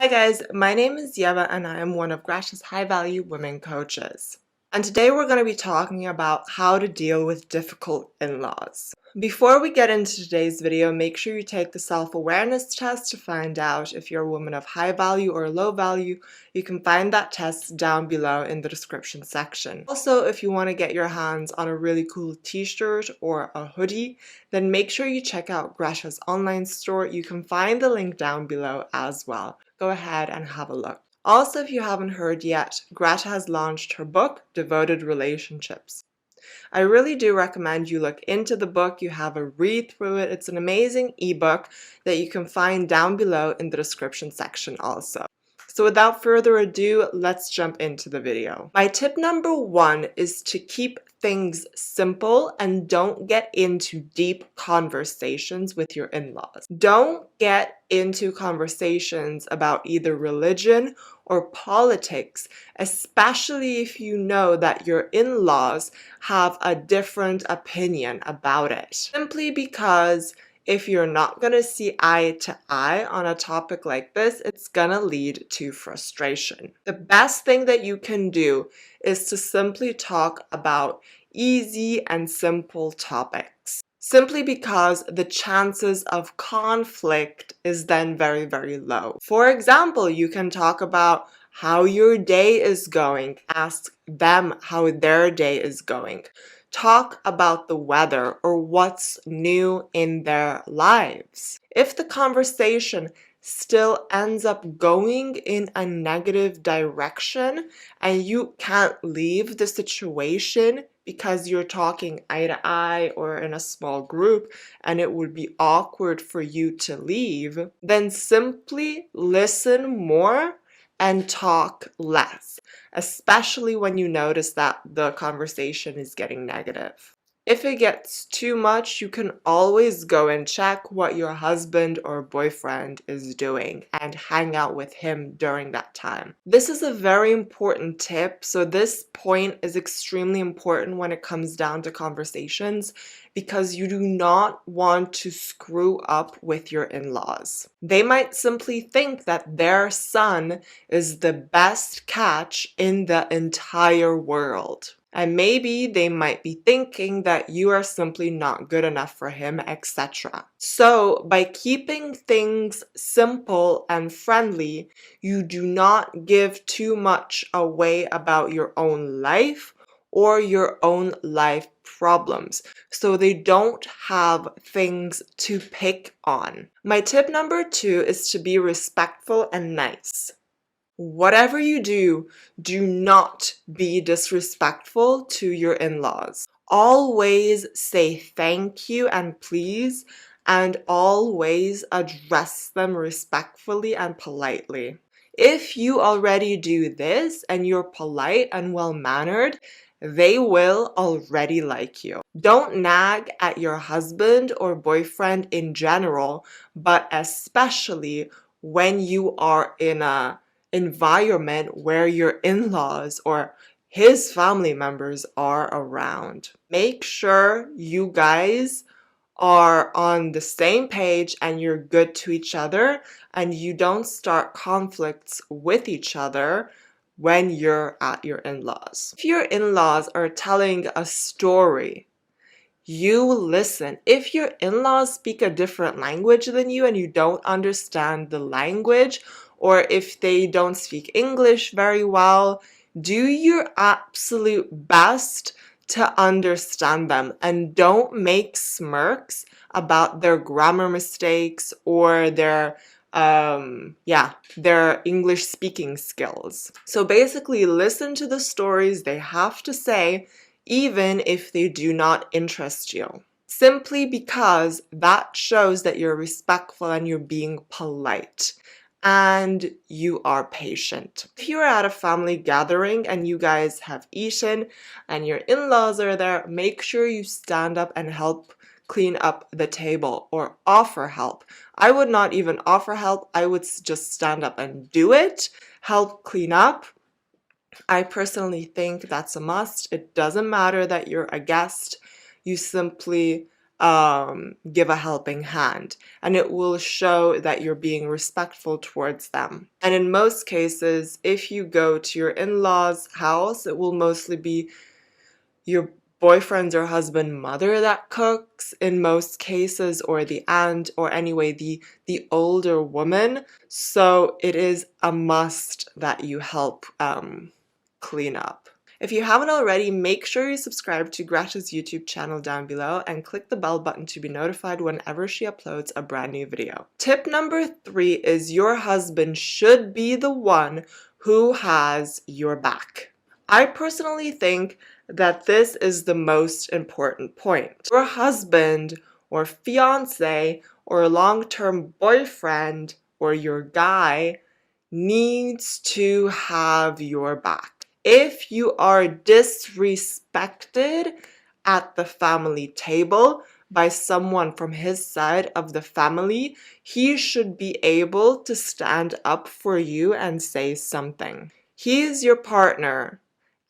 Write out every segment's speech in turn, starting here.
Hi guys, my name is Yeva and I am one of Grash's high value women coaches. And today we're going to be talking about how to deal with difficult in-laws. Before we get into today's video, make sure you take the self-awareness test to find out if you're a woman of high value or low value. You can find that test down below in the description section. Also, if you want to get your hands on a really cool t-shirt or a hoodie, then make sure you check out Grash's online store. You can find the link down below as well. Go ahead and have a look. Also, if you haven't heard yet, Greta has launched her book, Devoted Relationships. I really do recommend you look into the book. You have a read through it. It's an amazing ebook that you can find down below in the description section also. So without further ado, let's jump into the video. My tip number 1 is to keep things simple and don't get into deep conversations with your in-laws. Don't get into conversations about either religion or politics, especially if you know that your in-laws have a different opinion about it. Simply because if you're not going to see eye to eye on a topic like this, it's going to lead to frustration. The best thing that you can do is to simply talk about easy and simple topics. Simply because the chances of conflict is then very, very low. For example, you can talk about how your day is going. Ask them how their day is going. Talk about the weather or what's new in their lives. If the conversation still ends up going in a negative direction and you can't leave the situation because you're talking eye to eye or in a small group and it would be awkward for you to leave, then simply listen more and talk less, especially when you notice that the conversation is getting negative. If it gets too much, you can always go and check what your husband or boyfriend is doing and hang out with him during that time. This is a very important tip. So this point is extremely important when it comes down to conversations because you do not want to screw up with your in-laws. They might simply think that their son is the best catch in the entire world. And maybe they might be thinking that you are simply not good enough for him, etc. So by keeping things simple and friendly, you do not give too much away about your own life or your own life problems, so they don't have things to pick on. My tip number 2 is to be respectful and nice. Whatever you do, do not be disrespectful to your in-laws. Always say thank you and please, and always address them respectfully and politely. If you already do this and you're polite and well-mannered, they will already like you. Don't nag at your husband or boyfriend in general, but especially when you are in a environment where your in-laws or his family members are around. Make sure you guys are on the same page and you're good to each other and you don't start conflicts with each other when you're at your in-laws. If your in-laws are telling a story, you listen. If your in-laws speak a different language than you and you don't understand the language, or if they don't speak English very well, do your absolute best to understand them and don't make smirks about their grammar mistakes or their English speaking skills. So basically listen to the stories they have to say even if they do not interest you. Simply because that shows that you're respectful and you're being polite and you are patient. If you're at a family gathering and you guys have eaten and your in-laws are there, make sure you stand up and help clean up the table or offer help. I would not even offer help. I would just stand up and do it, help clean up. I personally think that's a must. It doesn't matter that you're a guest. You simply give a helping hand, and it will show that you're being respectful towards them. And in most cases, if you go to your in-laws' house, it will mostly be your boyfriend's or husband mother that cooks in most cases, or the aunt, or anyway the older woman. So it is a must that you help clean up. If you haven't already, make sure you subscribe to Greta's YouTube channel down below and click the bell button to be notified whenever she uploads a brand new video. Tip number 3 is your husband should be the one who has your back. I personally think that this is the most important point. Your husband or fiance or long-term boyfriend or your guy needs to have your back. If you are disrespected at the family table by someone from his side of the family, he should be able to stand up for you and say something. He is your partner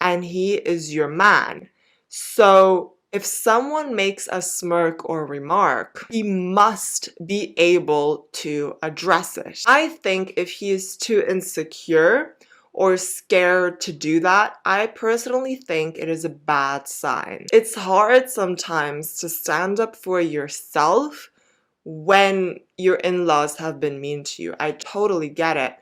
and he is your man. So if someone makes a smirk or remark, he must be able to address it. I think if he is too insecure or scared to do that, I personally think it is a bad sign. It's hard sometimes to stand up for yourself when your in-laws have been mean to you. I totally get it.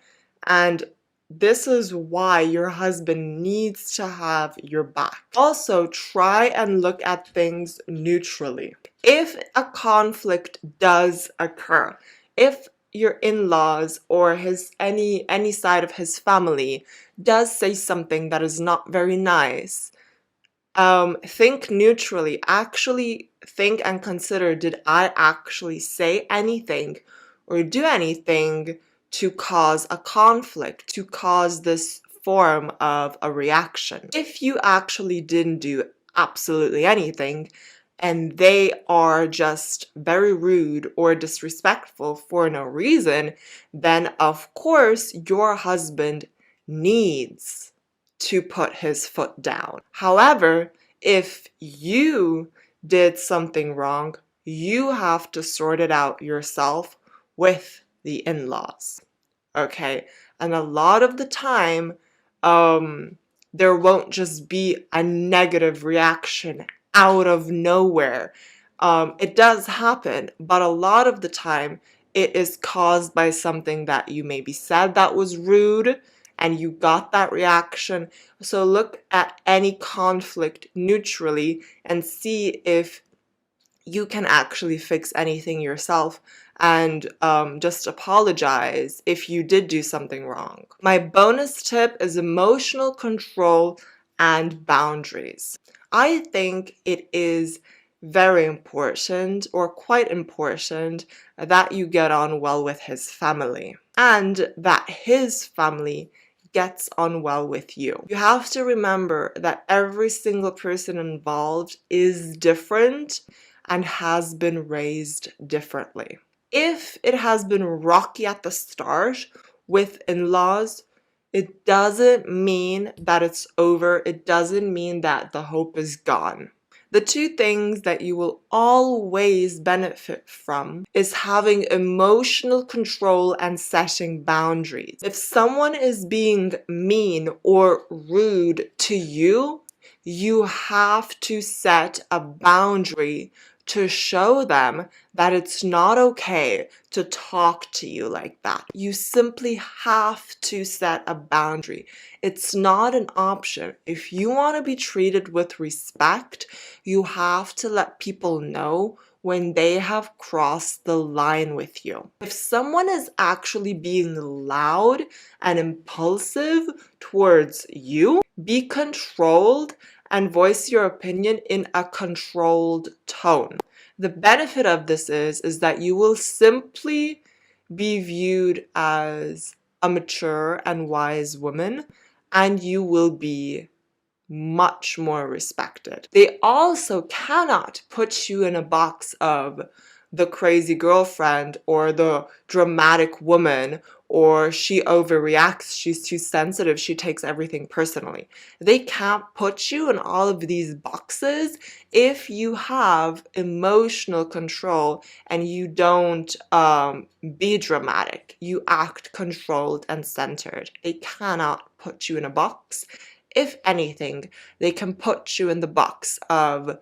And this is why your husband needs to have your back. Also, try and look at things neutrally. If a conflict does occur, if your in-laws or any side of his family does say something that is not very nice, think neutrally. Actually think and consider, did I actually say anything or do anything to cause a conflict, to cause this form of a reaction? If you actually didn't do absolutely anything, and they are just very rude or disrespectful for no reason, then of course your husband needs to put his foot down. However, if you did something wrong, you have to sort it out yourself with the in-laws. Okay? And a lot of the time, there won't just be a negative reaction out of nowhere. It does happen, but a lot of the time it is caused by something that you maybe said that was rude and you got that reaction. So look at any conflict neutrally and see if you can actually fix anything yourself, and just apologize if you did do something wrong. My bonus tip is emotional control and boundaries. I think it is very important, or quite important, that you get on well with his family and that his family gets on well with you. You have to remember that every single person involved is different and has been raised differently. If it has been rocky at the start with in-laws, it doesn't mean that it's over. It doesn't mean that the hope is gone. The two things that you will always benefit from is having emotional control and setting boundaries. If someone is being mean or rude to you, you have to set a boundary to show them that it's not okay to talk to you like that. You simply have to set a boundary. It's not an option. If you want to be treated with respect, you have to let people know when they have crossed the line with you. If someone is actually being loud and impulsive towards you, be controlled and voice your opinion in a controlled tone. The benefit of this is that you will simply be viewed as a mature and wise woman, and you will be much more respected. They also cannot put you in a box of the crazy girlfriend or the dramatic woman or she overreacts, she's too sensitive, she takes everything personally. They can't put you in all of these boxes if you have emotional control and you don't be dramatic. You act controlled and centered. They cannot put you in a box. If anything, they can put you in the box of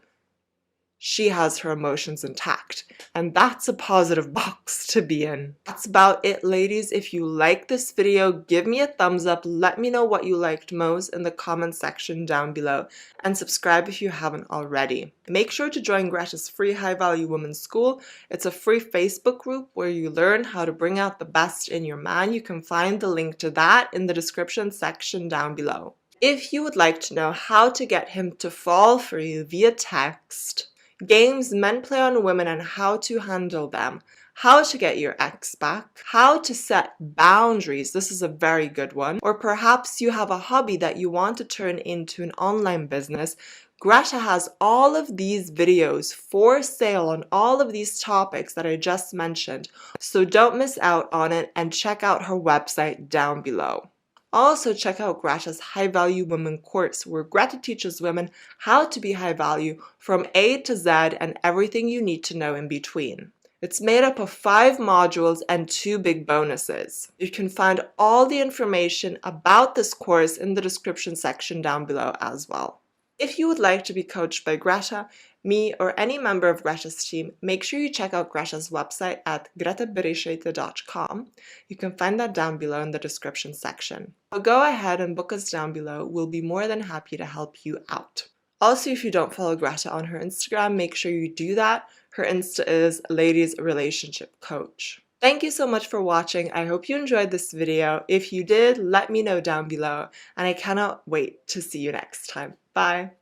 she has her emotions intact, and that's a positive box to be in. That's about it, ladies. If you like this video, give me a thumbs up. Let me know what you liked most in the comment section down below, and subscribe if you haven't already. Make sure to join Greta's free High Value Women's School. It's a free Facebook group where you learn how to bring out the best in your man. You can find the link to that in the description section down below. If you would like to know how to get him to fall for you via text, games men play on women and how to handle them, how to get your ex back, how to set boundaries, this is a very good one, or perhaps you have a hobby that you want to turn into an online business, Greta has all of these videos for sale on all of these topics that I just mentioned, so don't miss out on it and check out her website down below. Also, check out Greta's High Value Women course, where Greta teaches women how to be high value from A to Z and everything you need to know in between. It's made up of 5 modules and 2 big bonuses. You can find all the information about this course in the description section down below as well. If you would like to be coached by Greta, me, or any member of Greta's team, make sure you check out Greta's website at gretabereichete.com. You can find that down below in the description section. So go ahead and book us down below. We'll be more than happy to help you out. Also, if you don't follow Greta on her Instagram, make sure you do that. Her Insta is Ladies Relationship Coach. Thank you so much for watching. I hope you enjoyed this video. If you did, let me know down below, and I cannot wait to see you next time. Bye!